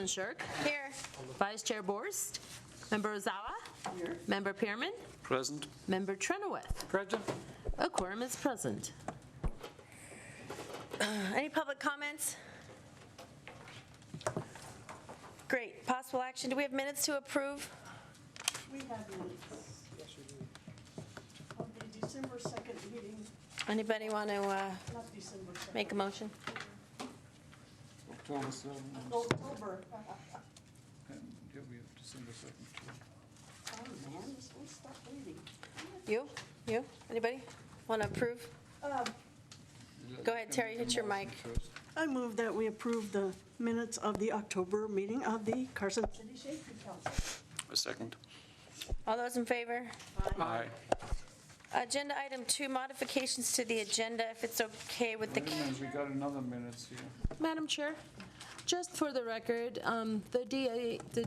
Chairperson Shirk. Here. Vice Chair Borst. Member Ozawa. Here. Member Pearman. Present. Member Trenoweth. Present. A quorum is present. Any public comments? Great. Possible action. Do we have minutes to approve? We have minutes. Of the December 2nd meeting, Anybody want to not December 2nd. make a motion? October 7th. October. And yeah, we have December 2nd too. Oh, man, let's stop reading. You? Anybody want to approve? Go ahead, Terry, hit your mic. I move that we approve the minutes of the October meeting of the Carson City Shade Tree Council. A second. All those in favor? Aye. Agenda item 2, modifications to the agenda, if it's okay with the, Wait a minute, we got another minutes here. Madam Chair, just for the record, the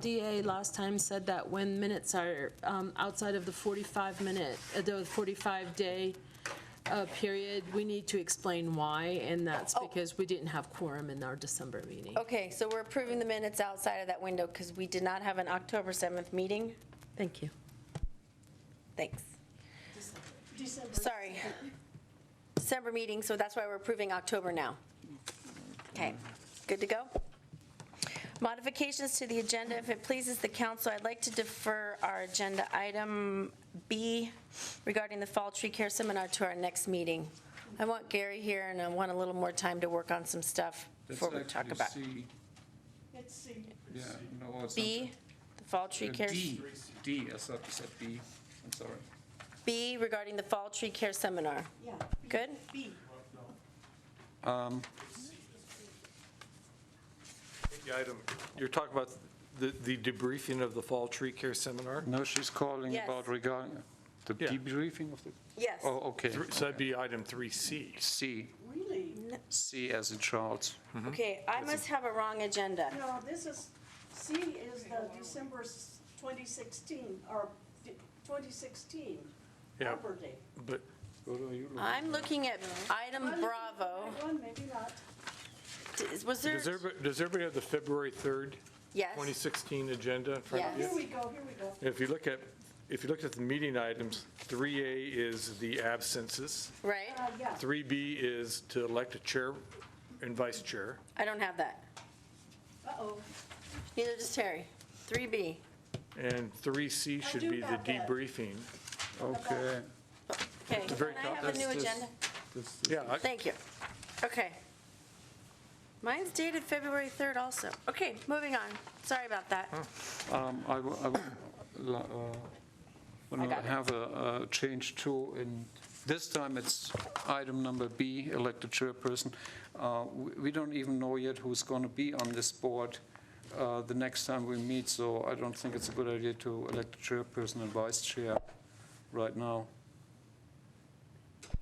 DA last time said that when minutes are outside of the 45-minute, the 45-day period, we need to explain why, and that's because we didn't have quorum in our December meeting. okay, so we're approving the minutes outside of that window because we did not have an October 7th meeting. Thank you. Thanks. December. Sorry. December meeting, so that's why we're approving October now. Okay, good to go? Modifications to the agenda. If it pleases the council, I'd like to defer our agenda item B regarding the Fall Tree Care Seminar to our next meeting. I want Gary here, and I want a little more time to work on some stuff before we talk about C. It's C. Yeah, no, it's B, the Fall Tree Care. D. D, I thought you said B. I'm sorry. B regarding the Fall Tree Care Seminar. Yeah. Good? B. The item, you're talking about the debriefing of the Fall Tree Care Seminar? No, she's calling Yes. about regarding the Yeah. debriefing of the, Yes. oh, okay. So that'd be item 3C. C. Really? C as in Charles. Okay, I must have a wrong agenda. No, this is, C is the December 2016, or 2016 Yeah. Arbor Day. But I'm looking at item Bravo. One, maybe not. Was there? does everybody have the February 3rd, Yes. 2016 agenda in front of Yes. you? Here we go. If you look at the meeting items, 3A is the absences. Right? Yeah. 3B is to elect a chair and vice chair. I don't have that. Uh-oh. Neither does Terry. 3B. And 3C should do be the have that. debriefing. Okay. Okay, the very can I top. have the new That's agenda? Yeah, Thank you. Okay. Mine's dated February 3rd also. Okay, moving on. Sorry about that. I want I to got it. have a change too, and this time it's item number B, elected chairperson. We don't even know yet who's going to be on this board the next time we meet, so I don't think it's a good idea to elect a chairperson and vice chair right now.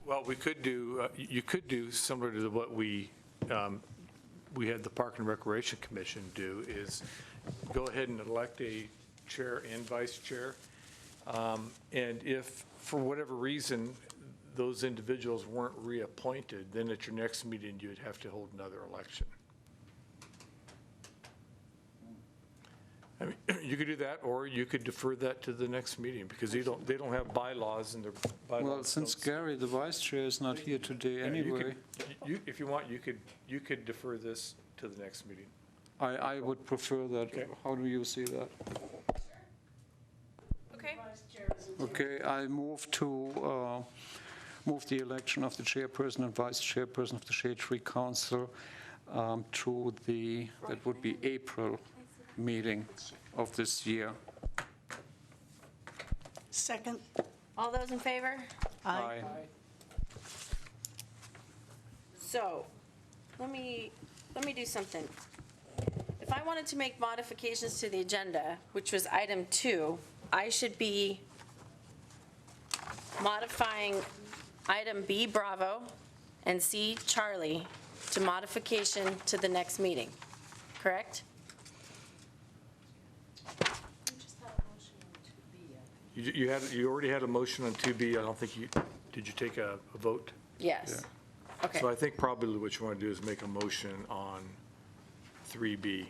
well, we could do, you could do similar to what we had the Park and Recreation Commission do, is go ahead and elect a chair and vice chair. And if, for whatever reason, those individuals weren't reappointed, then at your next meeting, you'd have to hold another election. I mean, you could do that, or you could defer that to the next meeting, because they don't have bylaws in their bylaws. Well, since don't- Gary, the vice chair, is not here today Yeah, you anyway, could- If you want, you could defer this to the next meeting. I would prefer that. Okay. How do you see that? Okay. Vice chair is in. Okay, I move to move the election of the chairperson and vice chairperson of the Shade Tree Council to the, that would be April meeting of this year. Second. All those in favor? Aye. So, let me do something. If I wanted to make modifications to the agenda, which was item 2, I should be modifying item B, Bravo, and C, Charlie, to modification to the next meeting, correct? You already had a motion on 2B. I don't think did you take a vote? Yes. Okay. So I think probably what you want to do is make a motion on 3B.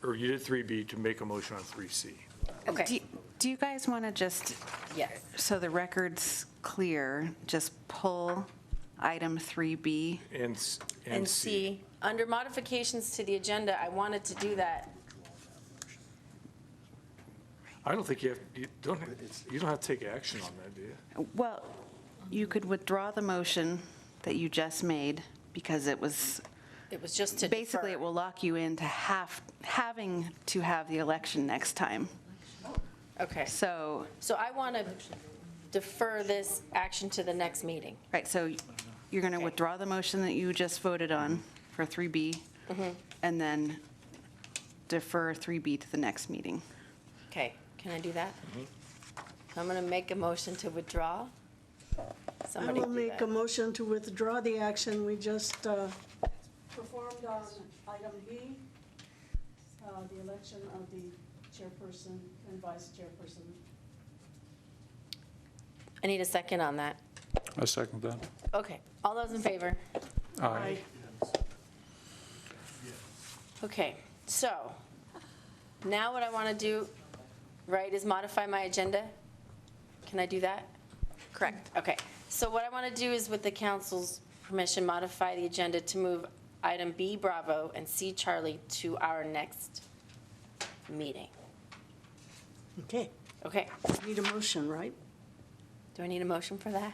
or you did 3B to make a motion on 3C. Okay, Do you guys want to just, yes. so the record's clear, just pull item 3B? And C, under modifications to the agenda, I wanted to do that. I don't think you don't have to take action on that, do you? Well, you could withdraw the motion that you just made because it was, It was just to basically it defer. will lock you into having to have the election next time. Okay, So, so I want to defer this action to the next meeting. right, so you're going to Okay. withdraw the motion that you just voted on for 3B and then defer 3B to the next meeting. Okay, can I do that? I'm going to make a motion to withdraw. I Somebody will do make a that. motion to withdraw the action we just performed on item B, the election of the chairperson and vice chairperson. I need a second on that. I second that. Okay, all those in favor? Aye. Okay, so now what I want to do, right, is modify my agenda? Can I do that? Correct, okay. So what I want to do is, with the council's permission, modify the agenda to move item B Bravo and C Charlie to our next meeting. Okay, Okay, need a motion, right? do I need a motion for that?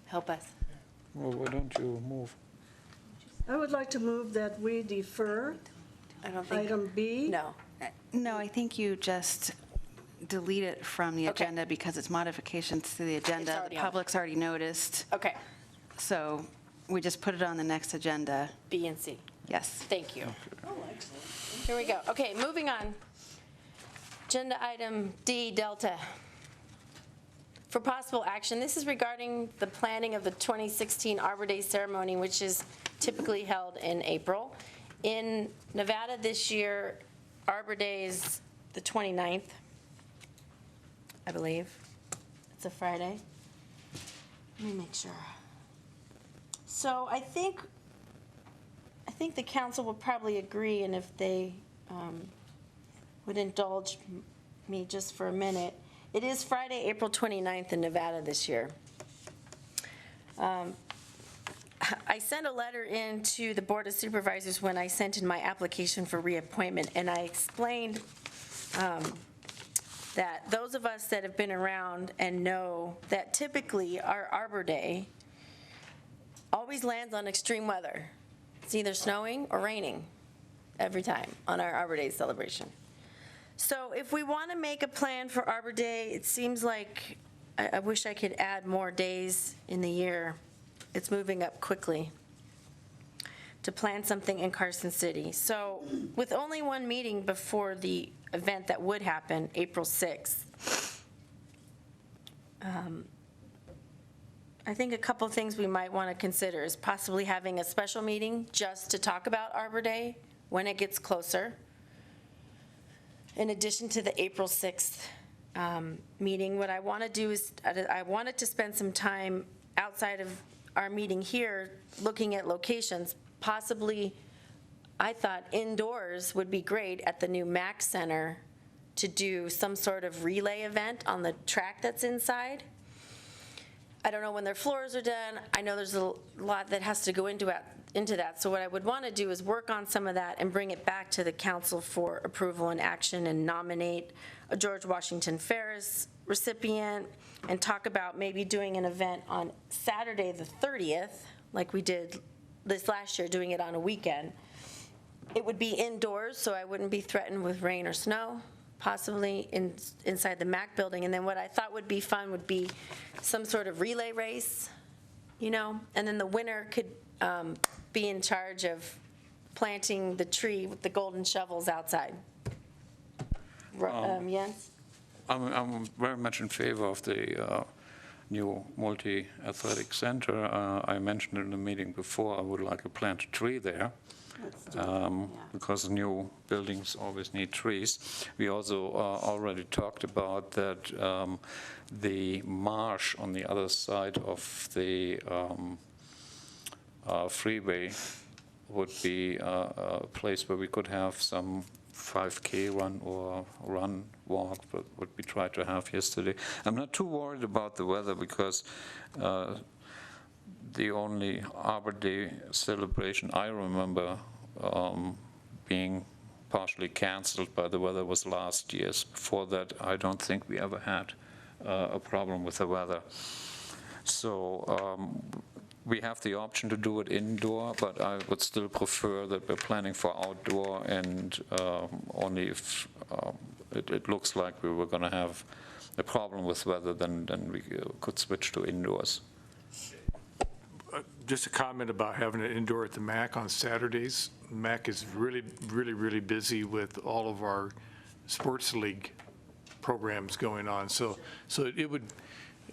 Help us. Well, why don't you move? I would like to move that we defer I don't think, item B. no. No, I think you just delete it from the Okay. agenda because it's modifications to the agenda. already The on. public's already noticed, Okay, so we just put it on the next agenda. B and C. Yes. Thank you. Oh, excellent. Here we go. Okay, moving on. Agenda item D, Delta. For possible action, this is regarding the planning of the 2016 Arbor Day ceremony, which is typically held in April. In Nevada this year, Arbor Day is the 29th, I believe. It's a Friday. Let me make sure. So I think the council will probably agree, and if they would indulge me just for a minute. It is Friday, April 29th in Nevada this year. I sent a letter in to the Board of Supervisors when I sent in my application for reappointment, and I explained that those of us that have been around and know that typically our Arbor Day always lands on extreme weather. It's either snowing or raining every time on our Arbor Day celebration. So if we want to make a plan for Arbor Day, it seems like, I wish I could add more days in the year. It's moving up quickly to plan something in Carson City. So with only one meeting before the event that would happen, April 6th, I think a couple things we might want to consider is possibly having a special meeting just to talk about Arbor Day when it gets closer, in addition to the April 6th meeting. What I want to do is, I wanted to spend some time outside of our meeting here, looking at locations. Possibly, I thought indoors would be great at the new MAC Center to do some sort of relay event on the track that's inside. I don't know when their floors are done. I know there's a lot that has to go into that. So what I would want to do is work on some of that and bring it back to the council for approval and action, and nominate a George Washington Ferris recipient, and talk about maybe doing an event on Saturday the 30th, like we did this last year, doing it on a weekend. It would be indoors, so I wouldn't be threatened with rain or snow, possibly inside the MAC building. And then what I thought would be fun would be some sort of relay race, and then the winner could be in charge of planting the tree with the golden shovels outside. Jens? I'm very much in favor of the new multi-athletic center. I mentioned in the meeting before, I would like to plant a tree there, because the new buildings always need trees. We also already talked about that the marsh on the other side of the freeway would be a place where we could have some 5K run or run, walk, what we tried to have yesterday. I'm not too worried about the weather because the only Arbor Day celebration I remember being partially canceled by the weather was last year's. Before that, I don't think we ever had a problem with the weather. So we have the option to do it indoor, but I would still prefer that we're planning for outdoor, and only if it looks like we were going to have a problem with weather, then we could switch to indoors. Just a comment about having it indoor at the MAC on Saturdays. MAC is really busy with all of our sports league programs going on. So it would,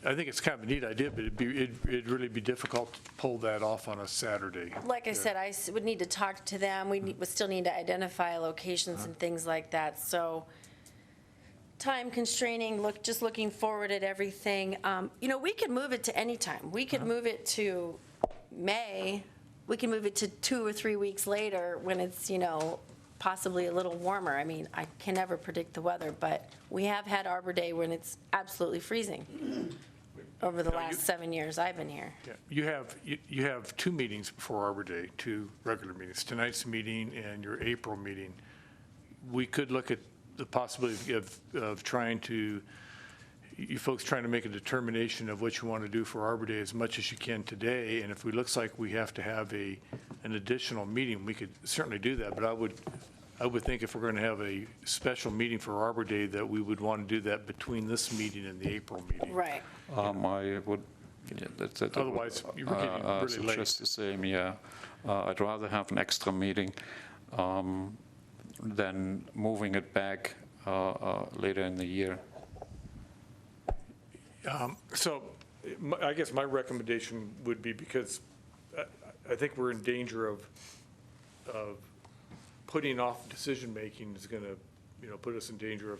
I think it's kind of a neat idea, but it'd really be difficult to pull that off on a Saturday. Like I said, I would need to talk to them. We still need to identify locations and things like that. So time constraining, just looking forward at everything. We could move it to any time. We could move it to May. We can move it to 2 or 3 weeks later when it's, possibly a little warmer. I mean, I can never predict the weather, but we have had Arbor Day when it's absolutely freezing over the last 7 years I've been here. Yeah. You have 2 meetings before Arbor Day, 2 regular meetings, tonight's meeting and your April meeting. We could look at the possibility of trying to, you folks trying to make a determination of what you want to do for Arbor Day as much as you can today, and if it looks like we have to have an additional meeting, we could certainly do that, but I would think if we're going to have a special meeting for Arbor Day, that we would want to do that between this meeting and the April meeting. Right. I would, Otherwise, you're getting really late. suggest the same, yeah. I'd rather have an extra meeting than moving it back later in the year. So I guess my recommendation would be, because I think we're in danger of putting off decision-making is going to, put us in danger of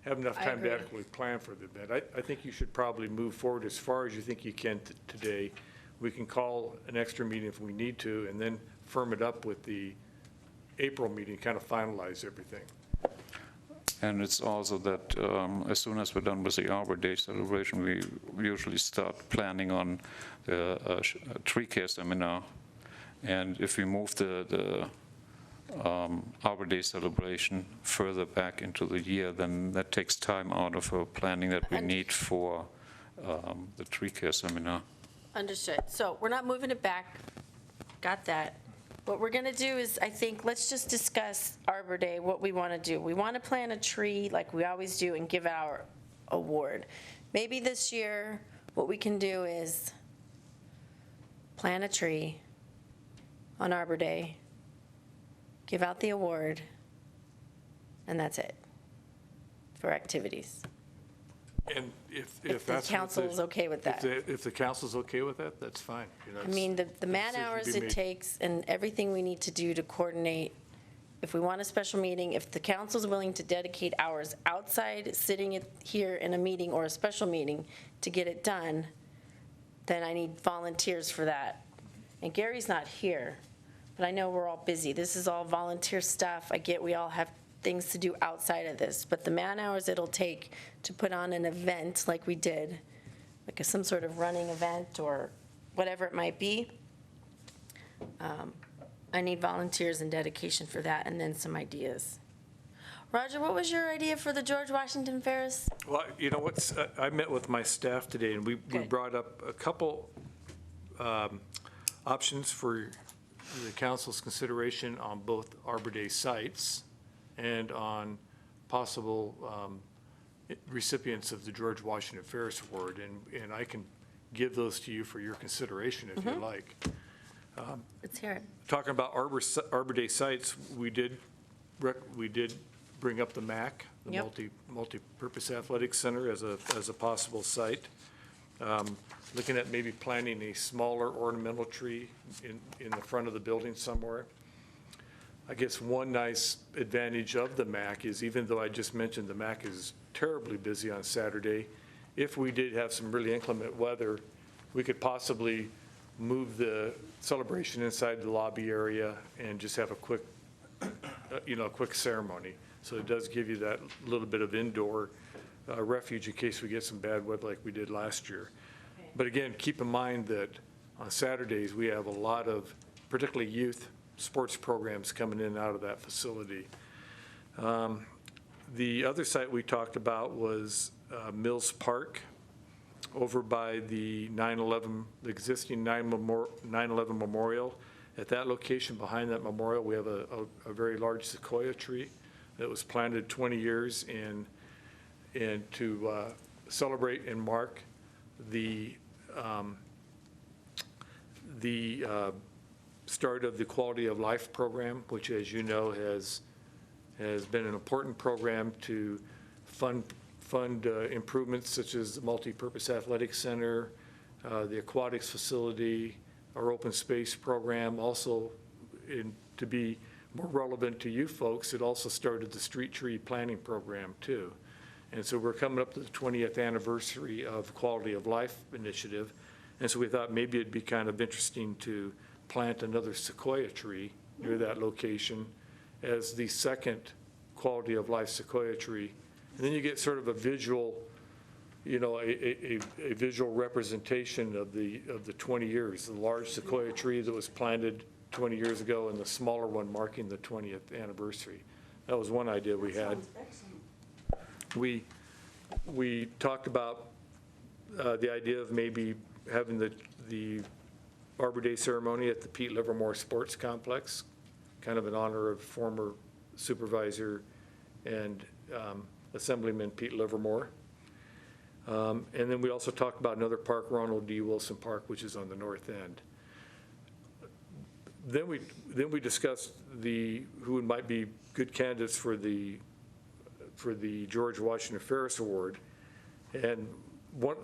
have enough I time to agree. adequately plan for the event. I think you should probably move forward as far as you think you can today. We can call an extra meeting if we need to, and then firm it up with the April meeting, kind of finalize everything. And it's also that as soon as we're done with the Arbor Day celebration, we usually start planning on the tree care seminar. And if we move the Arbor Day celebration further back into the year, then that takes time out of our planning that we need for the tree care seminar. Understood. So we're not moving it back. Got that. What we're going to do is, I think, let's just discuss Arbor Day, what we want to do. We want to plant a tree like we always do and give our award. Maybe this year, what we can do is plant a tree on Arbor Day, give out the award, and that's it for activities. And if If the that's. council is okay with that. If the council's okay with that, that's fine. I mean, the man decision hours be it made. takes and everything we need to do to coordinate, if we want a special meeting, if the council's willing to dedicate hours outside sitting here in a meeting or a special meeting to get it done, then I need volunteers for that. And Gary's not here, but I know we're all busy. This is all volunteer stuff. I get we all have things to do outside of this, but the man hours it'll take to put on an event like we did, like some sort of running event or whatever it might be, I need volunteers and dedication for that, and then some ideas. Roger, what was your idea for the George Washington Ferris? Well, you know what's, I met with my staff today, and we Good. brought up a couple options for the council's consideration on both Arbor Day sites and on possible recipients of the George Washington Ferris Award, and I can give those to you for your consideration if you like. Let's hear it. Talking about Arbor Day sites, we did bring up the MAC, the Yep. Multi-Purpose Athletic Center as a possible site. Looking at maybe planting a smaller ornamental tree in the front of the building somewhere. I guess one nice advantage of the MAC is, even though I just mentioned the MAC is terribly busy on Saturday, if we did have some really inclement weather, we could possibly move the celebration inside the lobby area and just have a quick, a quick ceremony. So it does give you that little bit of indoor refuge in case we get some bad weather like we did last year. But again, keep in mind that on Saturdays, we have a lot of, particularly youth sports programs coming in and out of that facility. The other site we talked about was Mills Park, over by the 9/11, the existing 9/11 memorial. At that location, behind that memorial, we have a very large sequoia tree that was planted 20 years and to celebrate and mark the start of the Quality of Life program, which, as you know, has been an important program to fund improvements such as the multi-purpose athletic center, the aquatics facility, our open space program. Also, to be more relevant to you folks, it also started the street tree planting program too. And so we're coming up to the 20th anniversary of Quality of Life initiative. And so we thought maybe it'd be kind of interesting to plant another sequoia tree near that location as the second Quality of Life sequoia tree. And then you get sort of a visual, a visual representation of the 20 years, the large sequoia tree that was planted 20 years ago and the smaller one marking the 20th anniversary. That was one idea we had. We talked about the idea of maybe having the Arbor Day ceremony at the Pete Livermore Sports Complex, kind of in honor of former supervisor and Assemblyman Pete Livermore. And then we also talked about another park, Ronald D. Wilson Park, which is on the north end. Then we discussed who might be good candidates for the George Washington Ferris Award. And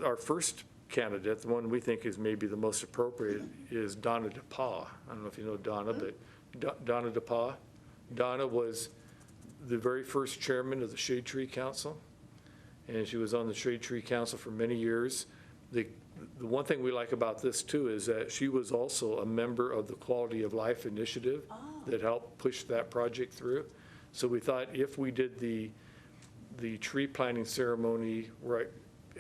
our first candidate, the one we think is maybe the most appropriate, is Donna DePaul. I don't know if you know Donna, but Donna DePaul. Donna was the very first chairman of the Shade Tree Council, and she was on the Shade Tree Council for many years. The one thing we like about this, too, is that she was also a member of the Quality of Life Initiative that helped push that project through. So we thought if we did the tree planting ceremony right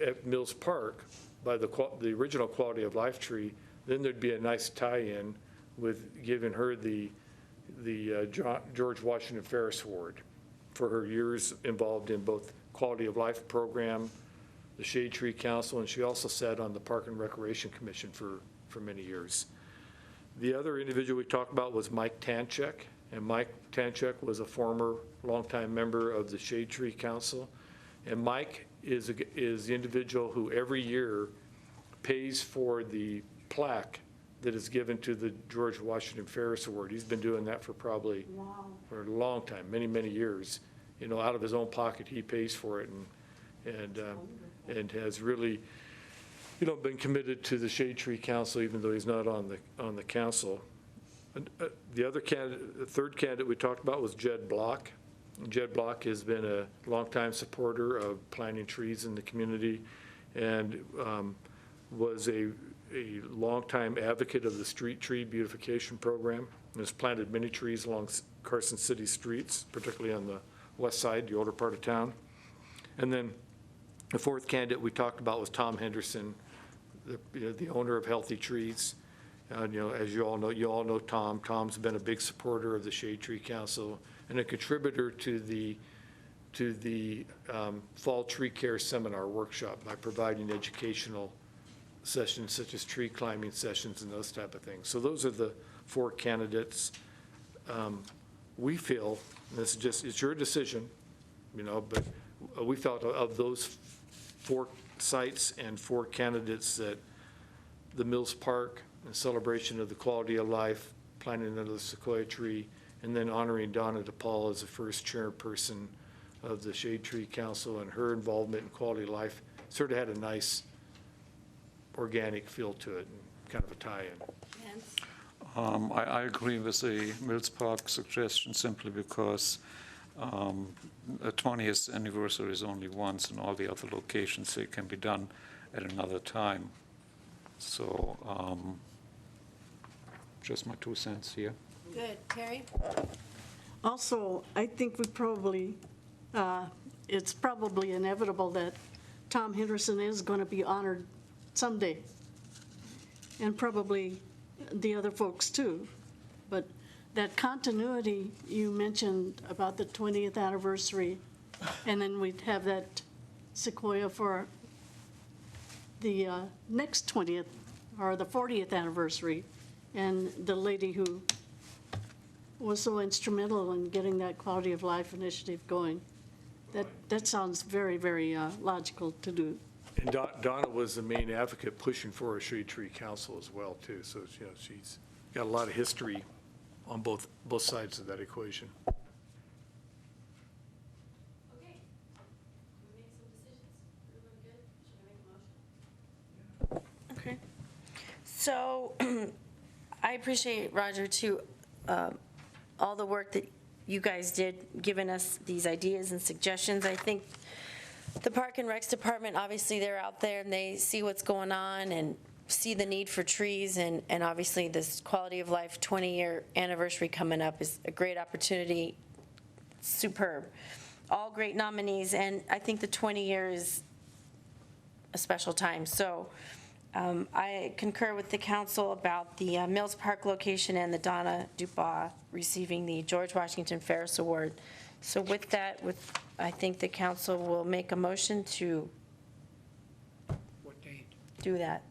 at Mills Park by the original Quality of Life tree, then there'd be a nice tie-in with giving her the George Washington Ferris Award for her years involved in both Quality of Life program, the Shade Tree Council, and she also sat on the Park and Recreation Commission for many years. The other individual we talked about was Mike Tanchek, and Mike Tanchek was a former longtime member of the Shade Tree Council. And Mike is the individual who every year pays for the plaque that is given to the George Washington Ferris Award. He's been doing that for probably for a long time, many, many years. Out of his own pocket, he pays for it and has really, been committed to the Shade Tree Council, even though he's not on the council. The third candidate we talked about was Jed Block. Jed Block has been a longtime supporter of planting trees in the community and was a longtime advocate of the street tree beautification program and has planted many trees along Carson City streets, particularly on the west side, the older part of town. And then the fourth candidate we talked about was Tom Henderson, the owner of Healthy Trees. As you all know Tom. Tom's been a big supporter of the Shade Tree Council and a contributor to the Fall Tree Care Seminar Workshop by providing educational sessions such as tree climbing sessions and those type of things. So those are the four candidates. We feel, and it's your decision, but we felt of those four sites and four candidates that the Mills Park in celebration of the Quality of Life, planting another sequoia tree, and then honoring Donna DePaul as the first chairperson of the Shade Tree Council and her involvement in quality of life sort of had a nice organic feel to it and kind of a tie-in. I agree with the Mills Park suggestion simply because a 20th anniversary is only once, and all the other locations, they can be done at another time. So just my 2 cents here. Good. Terry? Also, I think we probably, it's probably inevitable that Tom Henderson is going to be honored someday, and probably the other folks too. But that continuity you mentioned about the 20th anniversary, and then we'd have that Sequoia for the next 20th, or the 40th anniversary, and the lady who was so instrumental in getting that quality of life initiative going. That sounds very, very logical to do. And Donna was the main advocate pushing for a shade tree council as well, too. So, she's got a lot of history on both sides of that equation. Okay. We make some decisions. Everyone good? Should I make a motion? Okay. So I appreciate, Roger, too, all the work that you guys did, giving us these ideas and suggestions. I think the Park and Recs Department, obviously, they're out there and they see what's going on and see the need for trees, and obviously this quality of life 20-year anniversary coming up is a great opportunity. Superb. All great nominees, and I think the 20 years is a special time. So I concur with the council about the Mills Park location and the Donna Dubois receiving the George Washington Ferris Award. So with that, I think the council will make a motion to What date? do that.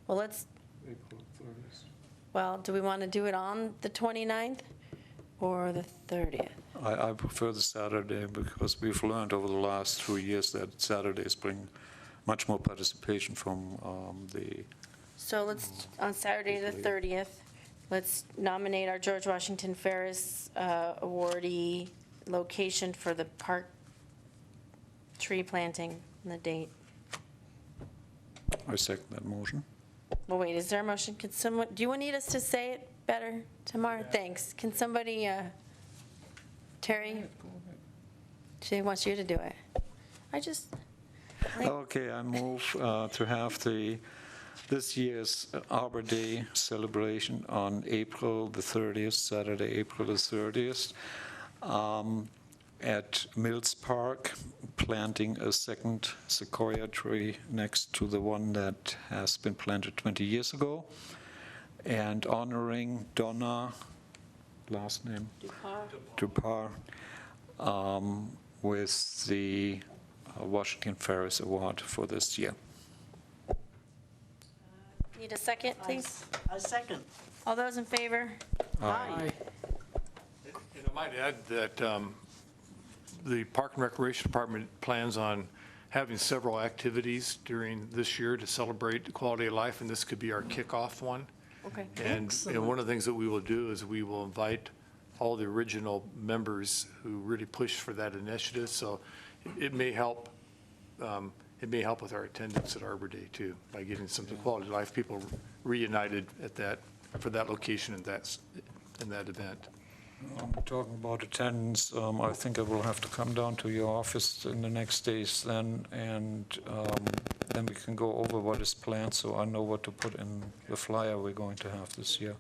Well, April 30th. well, do we want to do it on the 29th or the 30th? I prefer the Saturday because we've learned over the last 2 years that Saturdays bring much more participation from the, So let's, on Saturday the 30th, let's nominate our George Washington Ferris awardee location for the park tree planting and the date. I second that motion. Well, wait, is there a motion? Can someone, do you need us to say it better tomorrow? Thanks. Can somebody, Terry? She wants you to do it. Okay, I move to have this year's Arbor Day celebration on April the 30th, Saturday, April the 30th, at Mills Park, planting a second sequoia tree next to the one that has been planted 20 years ago, and honoring Donna, last name? Dupar, with the Washington Ferris Award for this year. Need a second, please? I second. All those in favor? Aye. And I might add that the Park and Recreation Department plans on having several activities during this year to celebrate the quality of life, and this could be our kickoff one. Okay. And one of the things that we will do is we will invite all the original members who really pushed for that initiative. So it may help with our attendance at Arbor Day too, by getting some of the quality of life people reunited for that location and in that event. Talking about attendance, I think I will have to come down to your office in the next days then, and then we can go over what is planned, so I know what to put in the flyer we're going to have this year.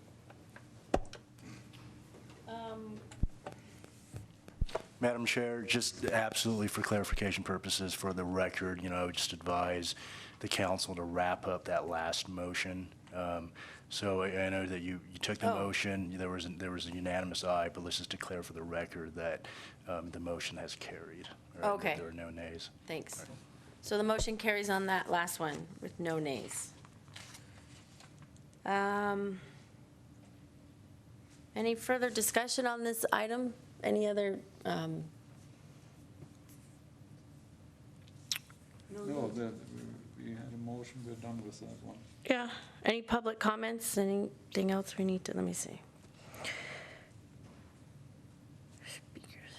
Madam Chair, just absolutely for clarification purposes, for the record, I would just advise the council to wrap up that last motion. So I know that you took the motion, there was a unanimous aye, but let's just declare for the record that the motion has carried. Or Okay. There are no nays. Thanks. So the motion carries on that last one with no nays. Any further discussion on this item? Any other, No, we had a motion, we're done with that one. yeah, any public comments? Anything else we need to, let me see. Speakers.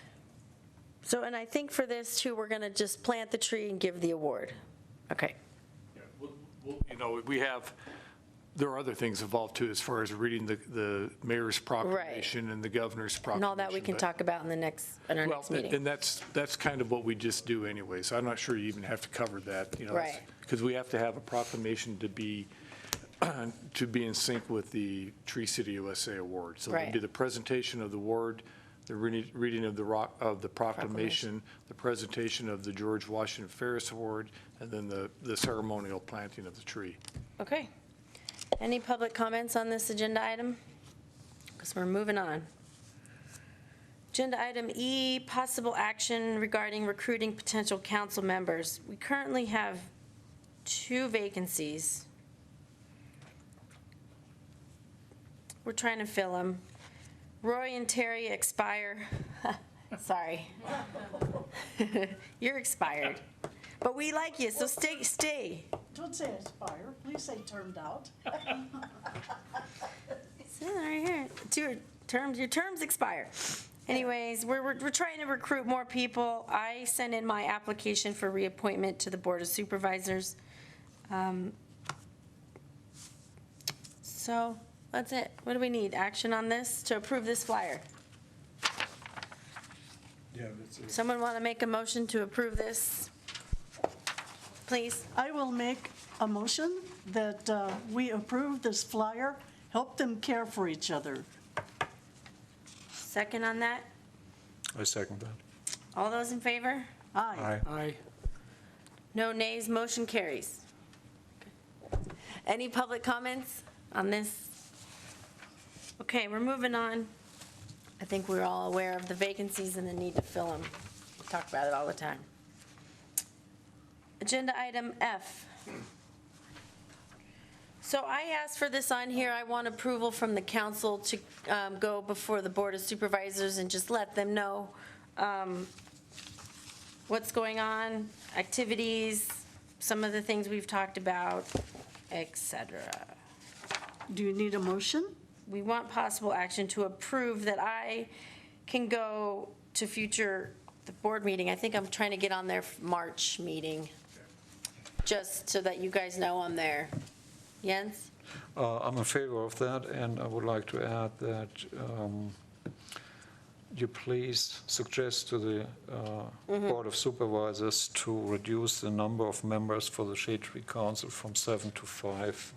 So, and I think for this too, we're going to just plant the tree and give the award. Okay. There are other things involved too, as far as reading the mayor's proclamation and the governor's proclamation. And all that we can but- talk about in our next meeting. And that's kind of what we just do anyway, so I'm not sure you even have to cover that, Right. Because we have to have a proclamation to be to be in sync with the Tree City USA Award. So there'll be Right. the presentation of the award, the reading of the proclamation, the presentation of the George Washington Ferris Award, and then the ceremonial planting of the tree. Okay. Any public comments on this agenda item? Because we're moving on. Agenda item E, possible action regarding recruiting potential council members. We currently have 2 vacancies. We're trying to fill them. Roy and Terry expire. Sorry. You're expired. But we like you, so stay. Don't say expire, please say termed out. See, right here. Your terms expire. Anyways, we're trying to recruit more people. I sent in my application for reappointment to the Board of Supervisors. So that's it. What do we need? Action on this to approve this flyer? Yeah, that's it. Someone want to make a motion to approve this? Please. I will make a motion that we approve this flyer, help them care for each other. Second on that? I second that. All those in favor? Aye. Aye. No nays, motion carries. Any public comments on this? Okay, we're moving on. I think we're all aware of the vacancies and the need to fill them. We talk about it all the time. Agenda item F. So I asked for this on here. I want approval from the council to go before the Board of Supervisors and just let them know what's going on, activities, some of the things we've talked about, et cetera. Do you need a motion? We want possible action to approve that I can go to the board meeting. I think I'm trying to get on their March meeting, just so that you guys know I'm there. Jens? I'm in favor of that, and I would like to add that you please suggest to the Board of Supervisors to reduce the number of members for the Shade Tree Council from 7 to 5.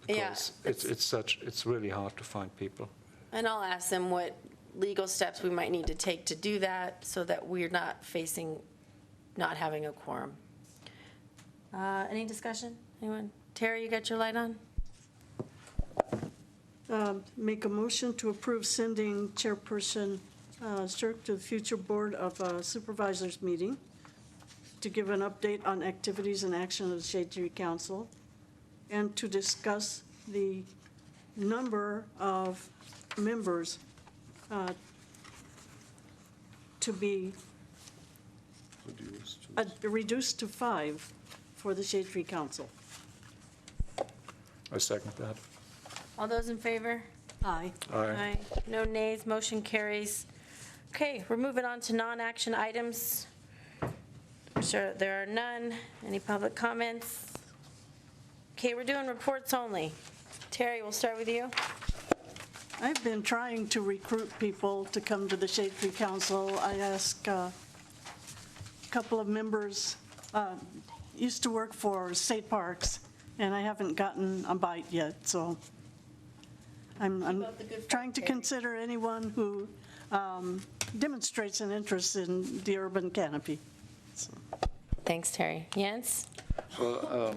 Yeah, Because it's really hard to find people. And I'll ask them what legal steps we might need to take to do that, so that we're not facing not having a quorum. Any discussion? Anyone? Terry, you got your light on? Make a motion to approve sending Chairperson Shirk to the future Board of Supervisors meeting to give an update on activities and action of the Shade Tree Council, and to discuss the number of members to be reduced to 5 for the Shade Tree Council. I second that. All those in favor? Aye. Aye. No nays, motion carries. Okay, we're moving on to non-action items. I'm sure there are none. Any public comments? Okay, we're doing reports only. Terry, we'll start with you. I've been trying to recruit people to come to the Shade Tree Council. I asked a couple of members, used to work for state parks, and I haven't gotten a bite yet, so I'm up the good trying to fight, Terry. consider anyone who demonstrates an interest in the urban canopy. So, Thanks, Terry. Jens? Well,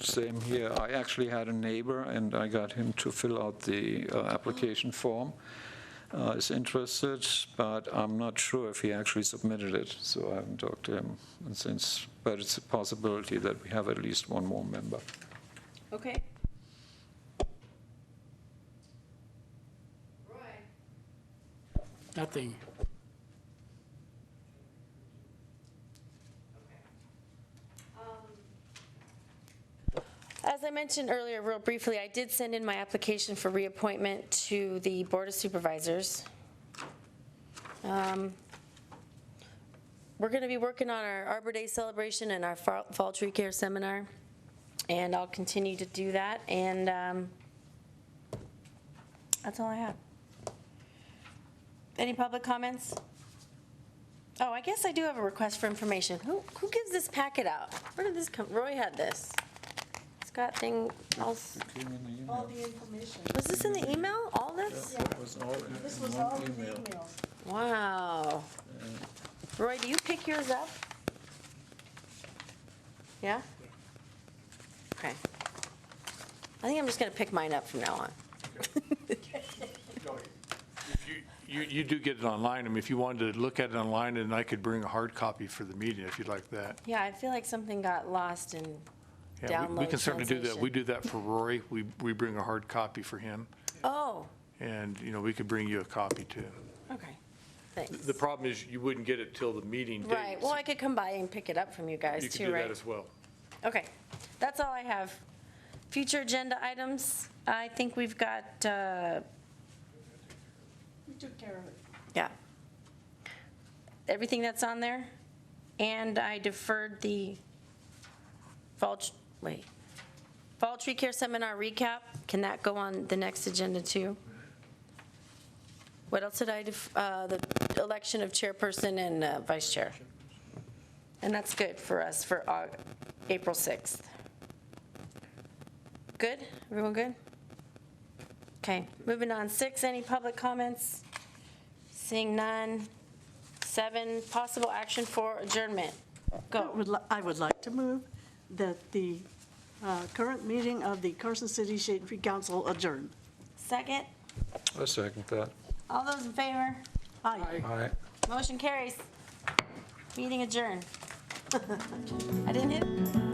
same here. I actually had a neighbor, and I got him to fill out the application form. Is interested, but I'm not sure if he actually submitted it, so I haven't talked to him since. But it's a possibility that we have at least one more member. Okay. Nothing. As I mentioned earlier, real briefly, I did send in my application for reappointment to the Board of Supervisors. We're going to be working on our Arbor Day celebration and our Fall Tree Care Seminar, and I'll continue to do that, and that's all I have. Any public comments? Oh, I guess I do have a request for information. Who gives this packet out? Where did this come? Roy had this. Scott thing, else, Came in the All email. the information. was this in the email, all this? It was all This in was one all in the email. email. Wow. Roy, do you pick yours up? Yeah? Okay. I think I'm just going to pick mine up from now on. You do get it online. I mean, if you wanted to look at it online, and I could bring a hard copy for the meeting if you'd like that. Yeah, I feel like something got lost in Yeah, we download can certainly do that. translation. We do that for Rory. We bring a hard copy for him, Oh, and, we could bring you a copy too. okay. Thanks. The problem is you wouldn't get it till the meeting date. Right, well, I could come by and pick it up from you guys You could too, do right? that as well. Okay, that's all I have. Future agenda items, I think we've got, We took care of it. yeah. Everything that's on there, and I deferred the fall tree care seminar recap. Can that go on the next agenda too? What else did I, the election of chairperson and vice chair. And that's good for us for April 6th. Good? Everyone good? Okay, moving on. 6, any public comments? Seeing none. 7, possible action for adjournment. Go. I would like to move that the current meeting of the Carson City Shade Tree Council adjourn. Second? I second that. All those in favor? Aye. Aye. Motion carries. Meeting adjourned. I didn't hit?